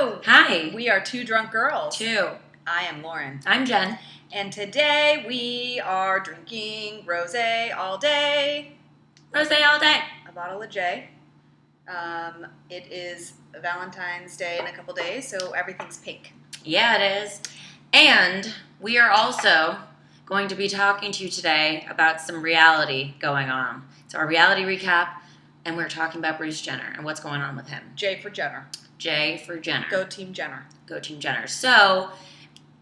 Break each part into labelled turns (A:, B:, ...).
A: Hello.
B: Hi.
A: We are two drunk girls.
B: Two.
A: I am Lauren.
B: I'm Jen.
A: And today we are drinking rosé all day.
B: Rosé all day.
A: A bottle of J. It is Valentine's Day in a couple days, so everything's pink.
B: Yeah, it is. And we are also going to be talking to you today about some reality going on. It's our reality recap, and we're talking about Bruce Jenner and what's going on with him.
A: J for Jenner.
B: J for Jenner.
A: Go Team Jenner.
B: Go Team Jenner. So,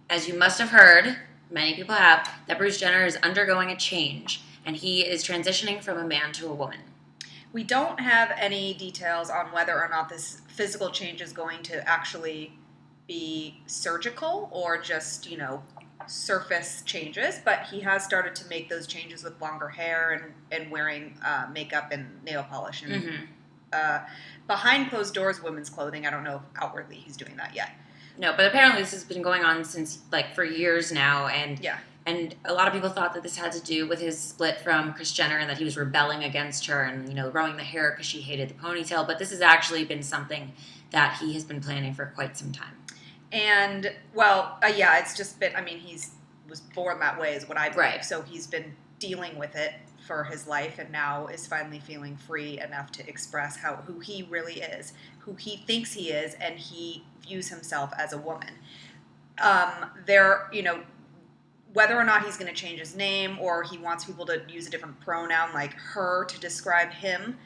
B: as you must have heard, many people have, that Bruce Jenner is undergoing a change, and he is transitioning from a man to a woman.
A: We don't have any details on whether or not this physical change is going to actually be surgical or just, surface changes, but he has started to make those changes with longer hair and wearing makeup and nail polish and behind closed doors women's clothing. I don't know if outwardly he's doing that yet.
B: No, but apparently this has been going on since, for years now, and a lot of people thought that this had to do with his split from Kris Jenner and that he was rebelling against her and, growing the hair because she hated the ponytail, but this has actually been something that he has been planning for quite some time.
A: And, it's just been, he was born that way is what I believe.
B: Right.
A: So he's been dealing with it for his life and now is finally feeling free enough to express who he really is, who he thinks he is, and he views himself as a woman. Whether or not he's going to change his name or he wants people to use a different pronoun like her to describe him,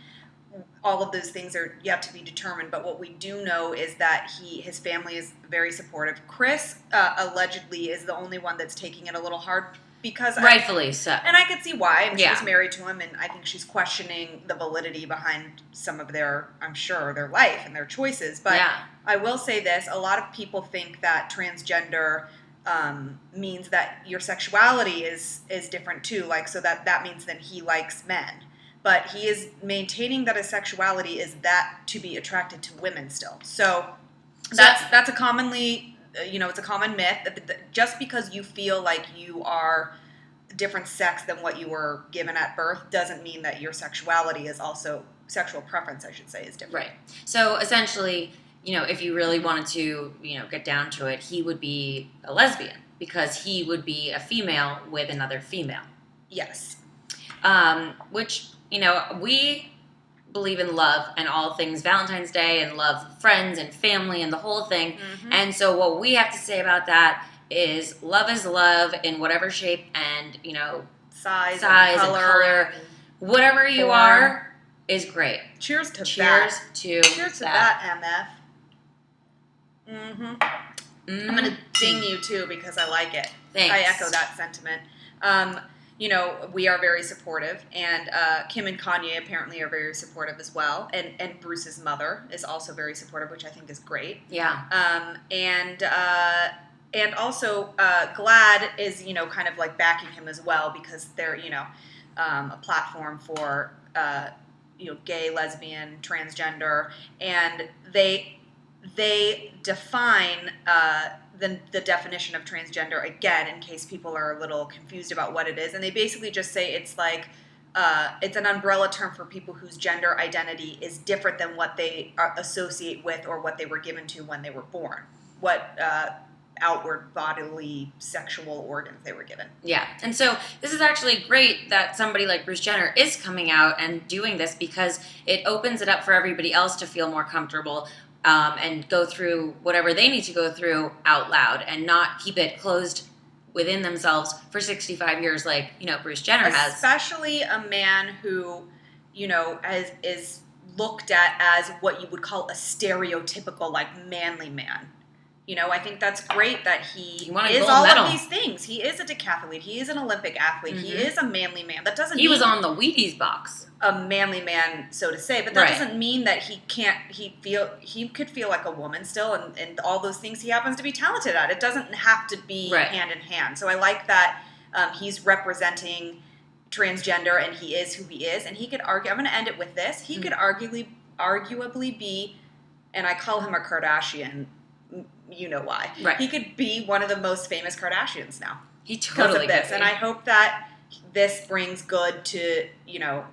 A: all of those things are yet to be determined, but what we do know is that his family is very supportive. Kris allegedly is the only one that's taking it a little hard because
B: rightfully so, and
A: I could see why. She was married to him, and I think she's questioning the validity behind some of their life and their choices. But I will say this: a lot of people think that transgender means that your sexuality is different too. So that means that he likes men. But he is maintaining that his sexuality is that to be attracted to women still. So that's a commonly, it's a common myth that just because you feel like you are a different sex than what you were given at birth doesn't mean that your sexuality is also, sexual preference, I should say, is different.
B: Right. So essentially, if you really wanted to, get down to it, he would be a lesbian because he would be a female with another female.
A: Yes.
B: Which... we believe in love and all things Valentine's Day and love friends and family and the whole thing. Mm-hmm. And so what we have to say about that is love in whatever shape and, size and color. Whatever you are is great.
A: Cheers to
B: that.
A: Cheers to that, MF. Mm-hmm. I'm going to ding you, too, because I like it.
B: Thanks.
A: I echo that sentiment. We are very supportive, and Kim and Kanye apparently are very supportive as well, and Bruce's mother is also very supportive, which I think is great.
B: Yeah.
A: And also GLAAD is, kind of like backing him as well because they're, a platform for, gay, lesbian, transgender, and they define the definition of transgender again in case people are a little confused about what it is, and they basically just say it's like it's an umbrella term for people whose gender identity is different than what they associate with or what they were given to when they were born, what outward bodily sexual organs they were given.
B: Yeah, and so this is actually great that somebody like Bruce Jenner is coming out and doing this because it opens it up for everybody else to feel more comfortable and go through whatever they need to go through out loud and not keep it closed within themselves for 65 years like, Bruce Jenner has.
A: Especially a man who, is looked at as what you would call a stereotypical, manly man. I think that's great that he is all of these things. He is a decathlete. He is an Olympic athlete. Mm-hmm. He is a manly man. That doesn't mean...
B: He was on the Wheaties box.
A: A manly man, so to say. But that doesn't mean that he could feel like a woman still and all those things he happens to be talented at. It doesn't have to be hand in hand. So I like that he's representing transgender and he is who he is. And he could argue... I'm going to end it with this. He could arguably be, and I call him a Kardashian... You know why.
B: Right.
A: He could be one of the most famous Kardashians now.
B: He totally
A: could be. And I hope that this brings good to,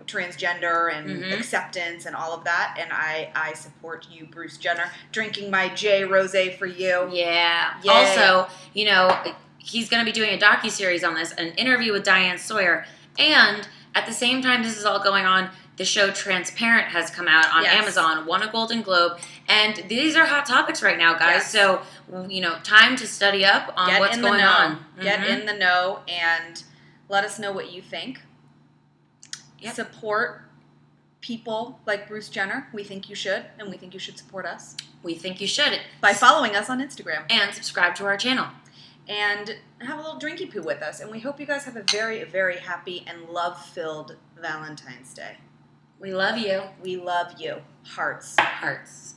A: transgender and acceptance and all of that. And I support you, Bruce Jenner. Drinking my J Rose for you.
B: Yeah.
A: Yay.
B: Also, he's going to be doing a docuseries on this, an interview with Diane Sawyer. And at the same time this is all going on, the show Transparent has come out on Amazon, won a Golden Globe. And these are hot topics right now, guys. Yes. So, time to study up on what's going on.
A: Get in the know and let us know what you think. Yep. Support people like Bruce Jenner. We think you should, and we think you should support us.
B: We think you should.
A: By following us on Instagram.
B: And subscribe to our channel.
A: And have a little drinky poo with us. And we hope you guys have a very, very happy and love-filled Valentine's Day.
B: We love you.
A: We love you. Hearts.
B: Hearts.